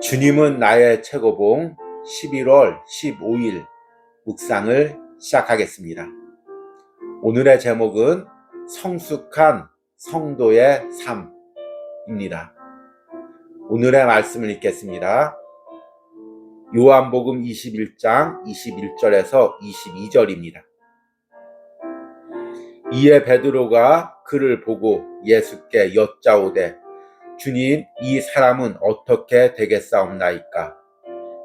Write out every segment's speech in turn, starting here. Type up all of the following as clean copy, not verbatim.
주님은 나의 최고봉 11월 15일 묵상을 시작하겠습니다. 오늘의 제목은 성숙한 성도의 삶입니다. 오늘의 말씀을 읽겠습니다. 요한복음 21장 21절에서 22절입니다. 이에 베드로가 그를 보고 예수께 여짜오되 주님, 이 사람은 어떻게 되겠사옵나이까?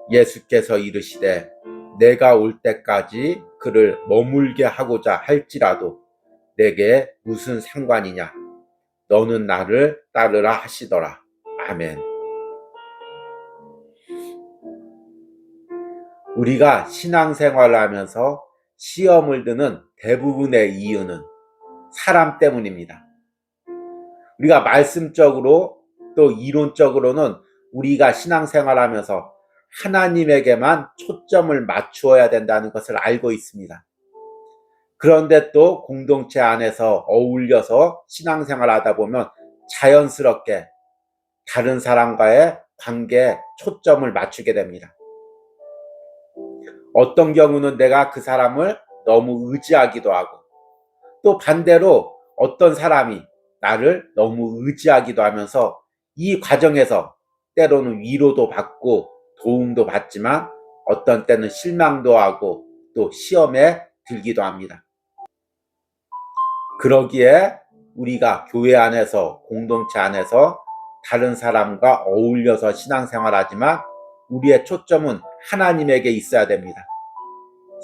예수께서 이르시되 내가 올 때까지 그를 머물게 하고자 할지라도 내게 무슨 상관이냐? 너는 나를 따르라 하시더라. 아멘. 우리가 신앙생활을 하면서 시험을 드는 대부분의 이유는 사람 때문입니다. 우리가 말씀적으로 또 이론적으로는 우리가 신앙생활하면서 하나님에게만 초점을 맞추어야 된다는 것을 알고 있습니다. 그런데 또 공동체 안에서 어울려서 신앙생활하다 보면 자연스럽게 다른 사람과의 관계에 초점을 맞추게 됩니다. 어떤 경우는 내가 그 사람을 너무 의지하기도 하고, 또 반대로 어떤 사람이 나를 너무 의지하기도 하면서 이 과정에서 때로는 위로도 받고 도움도 받지만 어떤 때는 실망도 하고 또 시험에 들기도 합니다. 그러기에 우리가 교회 안에서 공동체 안에서 다른 사람과 어울려서 신앙생활하지만 우리의 초점은 하나님에게 있어야 됩니다.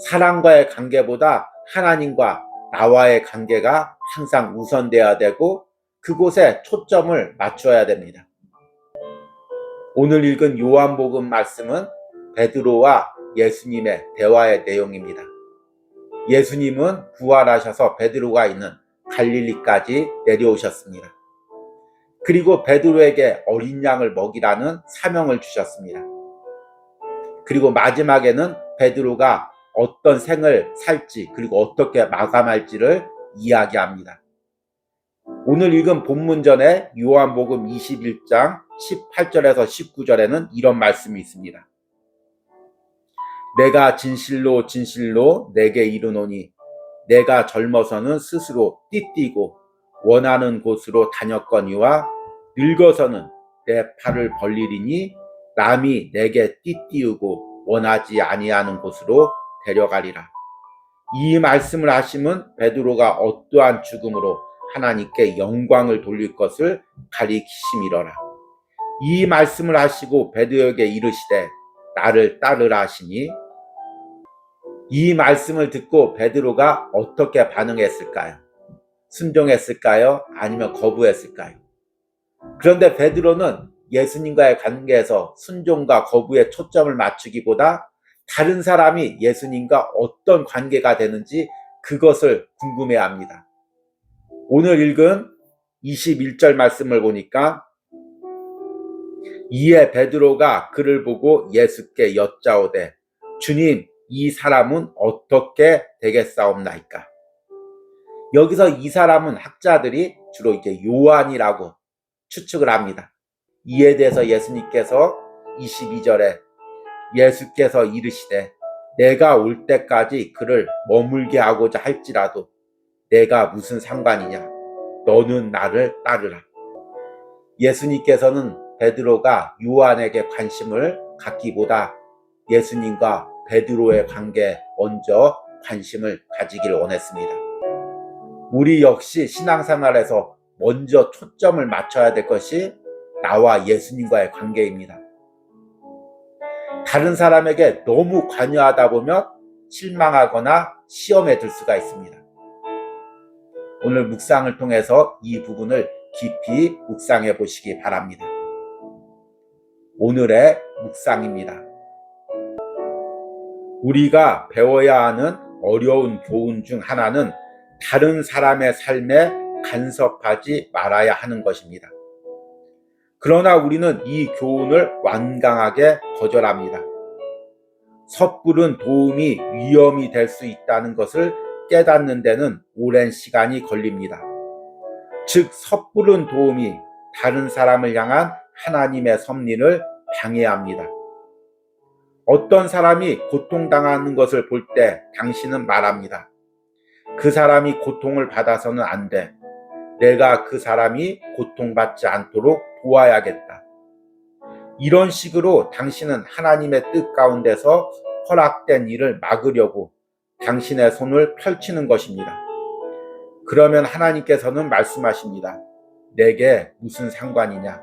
사람과의 관계보다 하나님과 나와의 관계가 항상 우선되어야 되고 그곳에 초점을 맞춰야 됩니다. 오늘 읽은 요한복음 말씀은 베드로와 예수님의 대화의 내용입니다. 예수님은 부활하셔서 베드로가 있는 갈릴리까지 내려오셨습니다. 그리고 베드로에게 어린 양을 먹이라는 사명을 주셨습니다. 그리고 마지막에는 베드로가 어떤 생을 살지 그리고 어떻게 마감할지를 이야기합니다. 오늘 읽은 본문 전에 요한복음 21장 18절에서 19절에는 이런 말씀이 있습니다. 내가 진실로 진실로 내게 이르노니 내가 젊어서는 스스로 띠띠고 원하는 곳으로 다녔거니와 늙어서는 내 팔을 벌리리니 남이 내게 띠띠우고 원하지 아니하는 곳으로 데려가리라. 이 말씀을 하심은 베드로가 어떠한 죽음으로 하나님께 영광을 돌릴 것을 가리키심이로라. 이 말씀을 하시고 베드로에게 이르시되 나를 따르라 하시니 이 말씀을 듣고 베드로가 어떻게 반응했을까요? 순종했을까요? 아니면 거부했을까요? 그런데 베드로는 예수님과의 관계에서 순종과 거부에 초점을 맞추기보다 다른 사람이 예수님과 어떤 관계가 되는지 그것을 궁금해합니다. 오늘 읽은 21절 말씀을 보니까 이에 베드로가 그를 보고 예수께 여짜오되 주님, 이 사람은 어떻게 되겠사옵나이까? 여기서 이 사람은 학자들이 주로 이제 요한이라고 추측을 합니다. 이에 대해서 예수님께서 22절에 예수께서 이르시되 내가 올 때까지 그를 머물게 하고자 할지라도 내가 무슨 상관이냐? 너는 나를 따르라. 예수님께서는 베드로가 요한에게 관심을 갖기보다 예수님과 베드로의 관계에 먼저 관심을 가지길 원했습니다. 우리 역시 신앙생활에서 먼저 초점을 맞춰야 될 것이 나와 예수님과의 관계입니다. 다른 사람에게 너무 관여하다 보면 실망하거나 시험에 들 수가 있습니다. 오늘 묵상을 통해서 이 부분을 깊이 묵상해 보시기 바랍니다. 오늘의 묵상입니다. 우리가 배워야 하는 어려운 교훈 중 하나는 다른 사람의 삶에 간섭하지 말아야 하는 것입니다. 그러나 우리는 이 교훈을 완강하게 거절합니다. 섣부른 도움이 위험이 될 수 있다는 것을 깨닫는 데는 오랜 시간이 걸립니다. 즉 섣부른 도움이 다른 사람을 향한 하나님의 섭리를 방해합니다. 어떤 사람이 고통당하는 것을 볼 때 당신은 말합니다. 그 사람이 고통을 받아서는 안 돼. 내가 그 사람이 고통받지 않도록 도와야겠다. 이런 식으로 당신은 하나님의 뜻 가운데서 허락된 일을 막으려고 당신의 손을 펼치는 것입니다. 그러면 하나님께서는 말씀하십니다. 내게 무슨 상관이냐?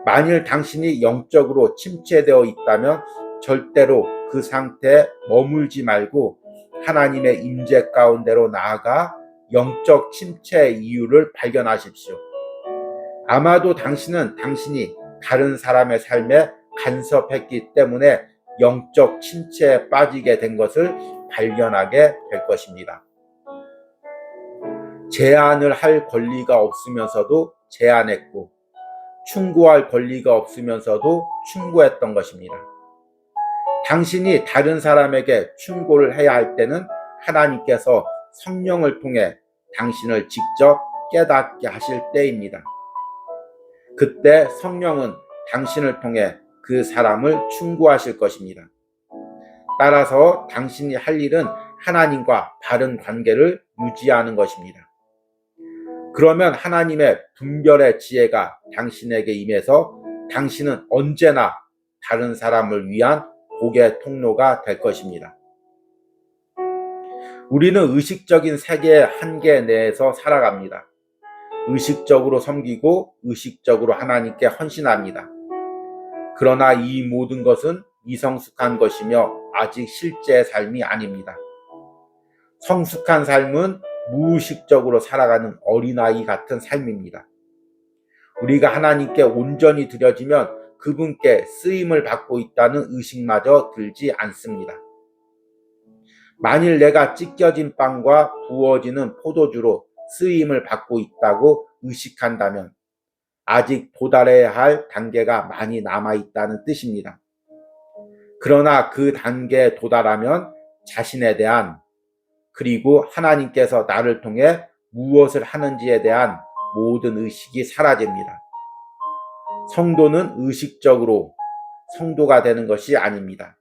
만일 당신이 영적으로 침체되어 있다면 절대로 그 상태에 머물지 말고 하나님의 임재 가운데로 나아가 영적 침체의 이유를 발견하십시오. 아마도 당신은 당신이 다른 사람의 삶에 간섭했기 때문에 영적 침체에 빠지게 된 것을 발견하게 될 것입니다. 제한을 할 권리가 없으면서도 제한했고 충고할 권리가 없으면서도 충고했던 것입니다. 당신이 다른 사람에게 충고를 해야 할 때는 하나님께서 성령을 통해 당신을 직접 깨닫게 하실 때입니다. 그때 성령은 당신을 통해 그 사람을 충고하실 것입니다. 따라서 당신이 할 일은 하나님과 바른 관계를 유지하는 것입니다. 그러면 하나님의 분별의 지혜가 당신에게 임해서 당신은 언제나 다른 사람을 위한 복의 통로가 될 것입니다. 우리는 의식적인 세계의 한계 내에서 살아갑니다. 의식적으로 섬기고 의식적으로 하나님께 헌신합니다. 그러나 이 모든 것은 미성숙한 것이며 아직 실제의 삶이 아닙니다. 성숙한 삶은 무의식적으로 살아가는 어린아이 같은 삶입니다. 우리가 하나님께 온전히 드려지면 그분께 쓰임을 받고 있다는 의식마저 들지 않습니다. 만일 내가 찢겨진 빵과 부어지는 포도주로 쓰임을 받고 있다고 의식한다면 아직 도달해야 할 단계가 많이 남아있다는 뜻입니다. 그러나 그 단계에 도달하면 자신에 대한 그리고 하나님께서 나를 통해 무엇을 하는지에 대한 모든 의식이 사라집니다. 성도는 의식적으로 성도가 되는 것이 아닙니다.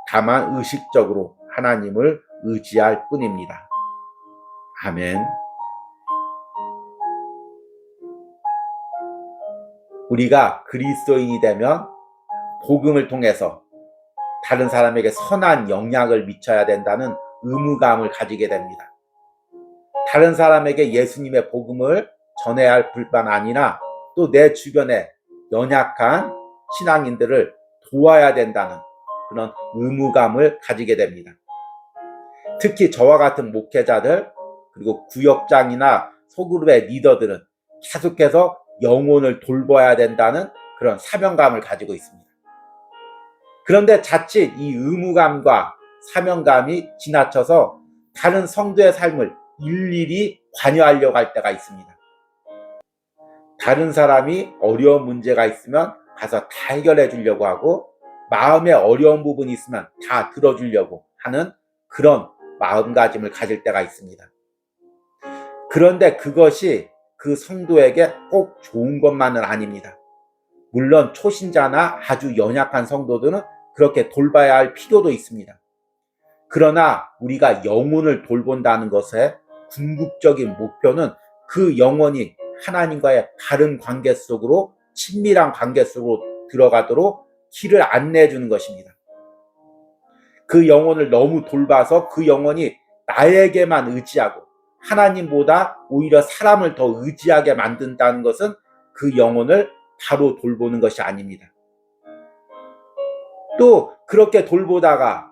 다만 의식적으로 하나님을 의지할 뿐입니다. 아멘. 우리가 그리스도인이 되면 복음을 통해서 다른 사람에게 선한 영향을 미쳐야 된다는 의무감을 가지게 됩니다. 다른 사람에게 예수님의 복음을 전해야 할 뿐만 아니라 또 내 주변에 연약한 신앙인들을 도와야 된다는 그런 의무감을 가지게 됩니다. 특히 저와 같은 목회자들 그리고 구역장이나 소그룹의 리더들은 계속해서 영혼을 돌봐야 된다는 그런 사명감을 가지고 있습니다. 그런데 자칫 이 의무감과 사명감이 지나쳐서 다른 성도의 삶을 일일이 관여하려고 할 때가 있습니다. 다른 사람이 어려운 문제가 있으면 가서 다 해결해 주려고 하고 마음에 어려운 부분이 있으면 다 들어주려고 하는 그런 마음가짐을 가질 때가 있습니다. 그런데 그것이 그 성도에게 꼭 좋은 것만은 아닙니다. 물론 초신자나 아주 연약한 성도들은 그렇게 돌봐야 할 필요도 있습니다. 그러나 우리가 영혼을 돌본다는 것의 궁극적인 목표는 그 영혼이 하나님과의 바른 관계 속으로 친밀한 관계 속으로 들어가도록 길을 안내해 주는 것입니다. 그 영혼을 너무 돌봐서 그 영혼이 나에게만 의지하고 하나님보다 오히려 사람을 더 의지하게 만든다는 것은 그 영혼을 바로 돌보는 것이 아닙니다. 또 그렇게 돌보다가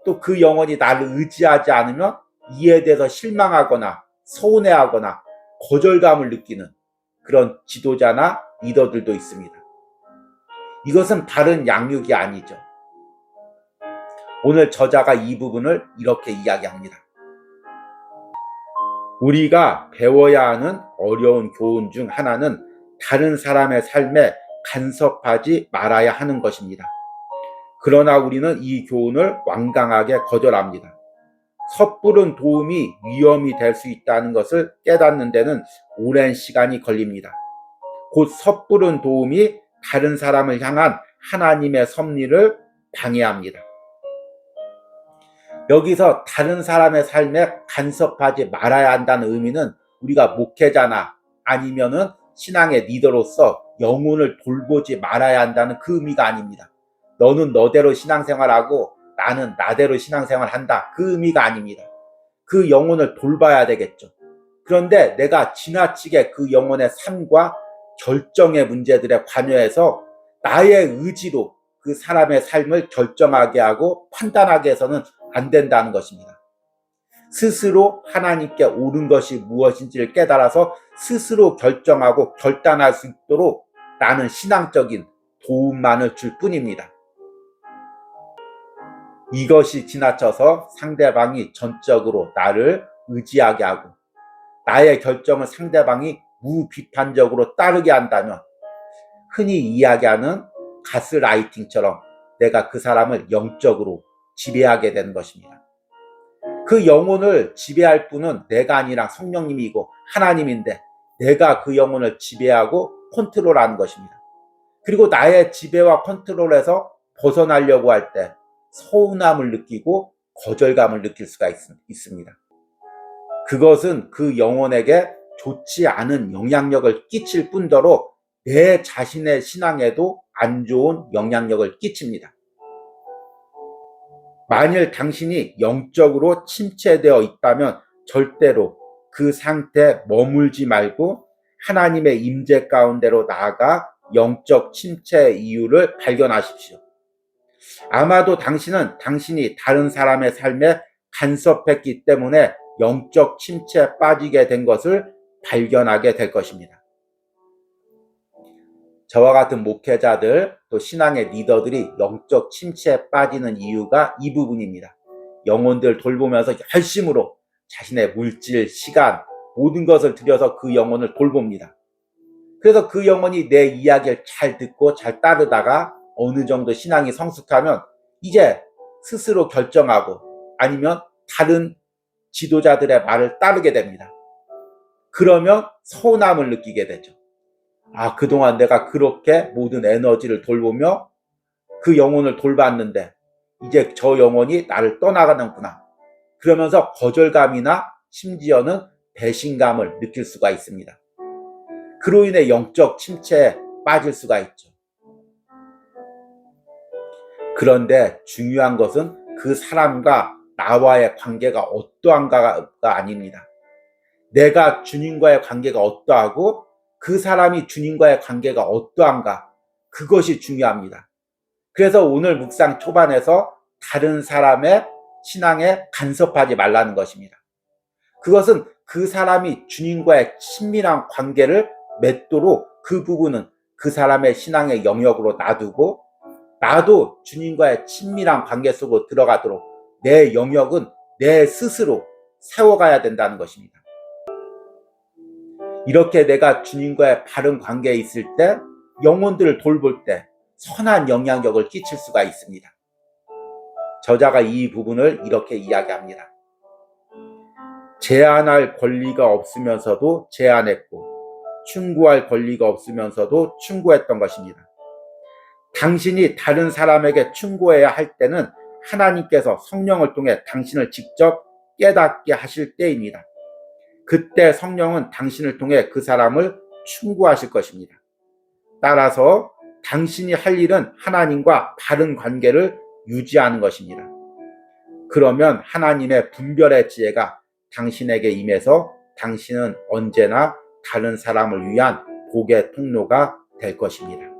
또 그 영혼이 나를 의지하지 않으면 이에 대해서 실망하거나 서운해하거나 거절감을 느끼는 그런 지도자나 리더들도 있습니다. 이것은 바른 양육이 아니죠. 오늘 저자가 이 부분을 이렇게 이야기합니다. 우리가 배워야 하는 어려운 교훈 중 하나는 다른 사람의 삶에 간섭하지 말아야 하는 것입니다. 그러나 우리는 이 교훈을 완강하게 거절합니다. 섣부른 도움이 위험이 될 수 있다는 것을 깨닫는 데는 오랜 시간이 걸립니다. 곧 섣부른 도움이 다른 사람을 향한 하나님의 섭리를 방해합니다. 여기서 다른 사람의 삶에 간섭하지 말아야 한다는 의미는 우리가 목회자나 아니면은 신앙의 리더로서 영혼을 돌보지 말아야 한다는 그 의미가 아닙니다. 너는 너대로 신앙생활하고 나는 나대로 신앙생활한다. 그 의미가 아닙니다. 그 영혼을 돌봐야 되겠죠. 그런데 내가 지나치게 그 영혼의 삶과 결정의 문제들에 관여해서 나의 의지로 그 사람의 삶을 결정하게 하고 판단하게 해서는 안 된다는 것입니다. 스스로 하나님께 옳은 것이 무엇인지를 깨달아서 스스로 결정하고 결단할 수 있도록 나는 신앙적인 도움만을 줄 뿐입니다. 이것이 지나쳐서 상대방이 전적으로 나를 의지하게 하고 나의 결정을 상대방이 무비판적으로 따르게 한다면 흔히 이야기하는 가스라이팅처럼 내가 그 사람을 영적으로 지배하게 되는 것입니다. 그 영혼을 지배할 분은 내가 아니라 성령님이고 하나님인데 내가 그 영혼을 지배하고 컨트롤하는 것입니다. 그리고 나의 지배와 컨트롤에서 벗어나려고 할 때 서운함을 느끼고 거절감을 느낄 수가 있습니다. 그것은 그 영혼에게 좋지 않은 영향력을 끼칠 뿐더러 내 자신의 신앙에도 안 좋은 영향력을 끼칩니다. 만일 당신이 영적으로 침체되어 있다면 절대로 그 상태에 머물지 말고 하나님의 임재 가운데로 나아가 영적 침체의 이유를 발견하십시오. 아마도 당신은 당신이 다른 사람의 삶에 간섭했기 때문에 영적 침체에 빠지게 된 것을 발견하게 될 것입니다. 저와 같은 목회자들 또 신앙의 리더들이 영적 침체에 빠지는 이유가 이 부분입니다. 영혼들 돌보면서 열심으로 자신의 물질, 시간, 모든 것을 들여서 그 영혼을 돌봅니다. 그래서 그 영혼이 내 이야기를 잘 듣고 잘 따르다가 어느 정도 신앙이 성숙하면 이제 스스로 결정하고 아니면 다른 지도자들의 말을 따르게 됩니다. 그러면 서운함을 느끼게 되죠. 아, 그동안 내가 그렇게 모든 에너지를 돌보며 그 영혼을 돌봤는데 이제 저 영혼이 나를 떠나가는구나. 그러면서 거절감이나 심지어는 배신감을 느낄 수가 있습니다. 그로 인해 영적 침체에 빠질 수가 있죠. 그런데 중요한 것은 그 사람과 나와의 관계가 어떠한가가 아닙니다. 내가 주님과의 관계가 어떠하고 그 사람이 주님과의 관계가 어떠한가, 그것이 중요합니다. 그래서 오늘 묵상 초반에서 다른 사람의 신앙에 간섭하지 말라는 것입니다. 그것은 그 사람이 주님과의 친밀한 관계를 맺도록 그 부분은 그 사람의 신앙의 영역으로 놔두고 나도 주님과의 친밀한 관계 속으로 들어가도록 내 영역은 내 스스로 세워가야 된다는 것입니다. 이렇게 내가 주님과의 바른 관계에 있을 때 영혼들을 돌볼 때 선한 영향력을 끼칠 수가 있습니다. 저자가 이 부분을 이렇게 이야기합니다. 제한할 권리가 없으면서도 제한했고 충고할 권리가 없으면서도 충고했던 것입니다. 당신이 다른 사람에게 충고해야 할 때는 하나님께서 성령을 통해 당신을 직접 깨닫게 하실 때입니다. 그때 성령은 당신을 통해 그 사람을 충고하실 것입니다. 따라서 당신이 할 일은 하나님과 바른 관계를 유지하는 것입니다. 그러면 하나님의 분별의 지혜가 당신에게 임해서 당신은 언제나 다른 사람을 위한 복의 통로가 될 것입니다.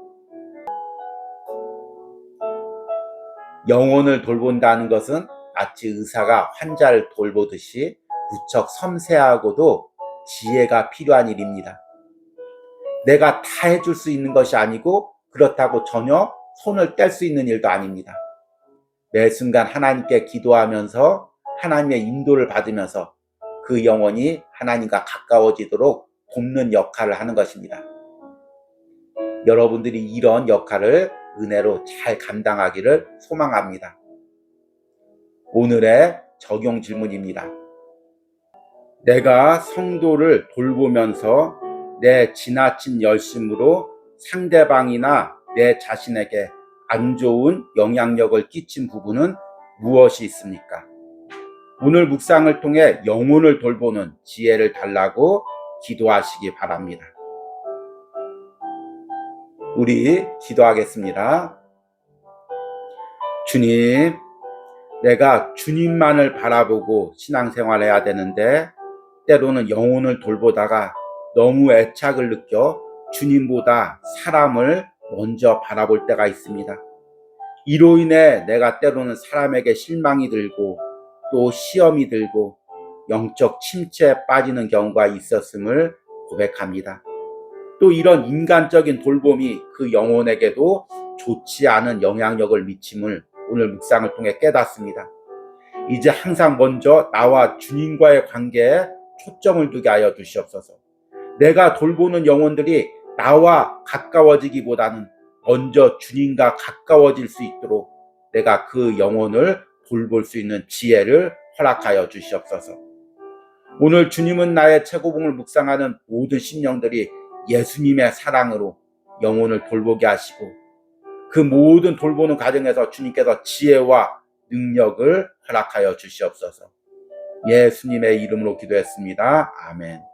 영혼을 돌본다는 것은 마치 의사가 환자를 돌보듯이 무척 섬세하고도 지혜가 필요한 일입니다. 내가 다 해줄 수 있는 것이 아니고 그렇다고 전혀 손을 뗄 수 있는 일도 아닙니다. 매 순간 하나님께 기도하면서 하나님의 인도를 받으면서 그 영혼이 하나님과 가까워지도록 돕는 역할을 하는 것입니다. 여러분들이 이런 역할을 은혜로 잘 감당하기를 소망합니다. 오늘의 적용 질문입니다. 내가 성도를 돌보면서 내 지나친 열심으로 상대방이나 내 자신에게 안 좋은 영향력을 끼친 부분은 무엇이 있습니까? 오늘 묵상을 통해 영혼을 돌보는 지혜를 달라고 기도하시기 바랍니다. 우리 기도하겠습니다. 주님, 내가 주님만을 바라보고 신앙생활해야 되는데 때로는 영혼을 돌보다가 너무 애착을 느껴 주님보다 사람을 먼저 바라볼 때가 있습니다. 이로 인해 내가 때로는 사람에게 실망이 들고 또 시험이 들고 영적 침체에 빠지는 경우가 있었음을 고백합니다. 또 이런 인간적인 돌봄이 그 영혼에게도 좋지 않은 영향력을 미침을 오늘 묵상을 통해 깨닫습니다. 이제 항상 먼저 나와 주님과의 관계에 초점을 두게 하여 주시옵소서. 내가 돌보는 영혼들이 나와 가까워지기보다는 먼저 주님과 가까워질 수 있도록 내가 그 영혼을 돌볼 수 있는 지혜를 허락하여 주시옵소서. 오늘 주님은 나의 최고봉을 묵상하는 모든 심령들이 예수님의 사랑으로 영혼을 돌보게 하시고 그 모든 돌보는 과정에서 주님께서 지혜와 능력을 허락하여 주시옵소서. 예수님의 이름으로 기도했습니다. 아멘.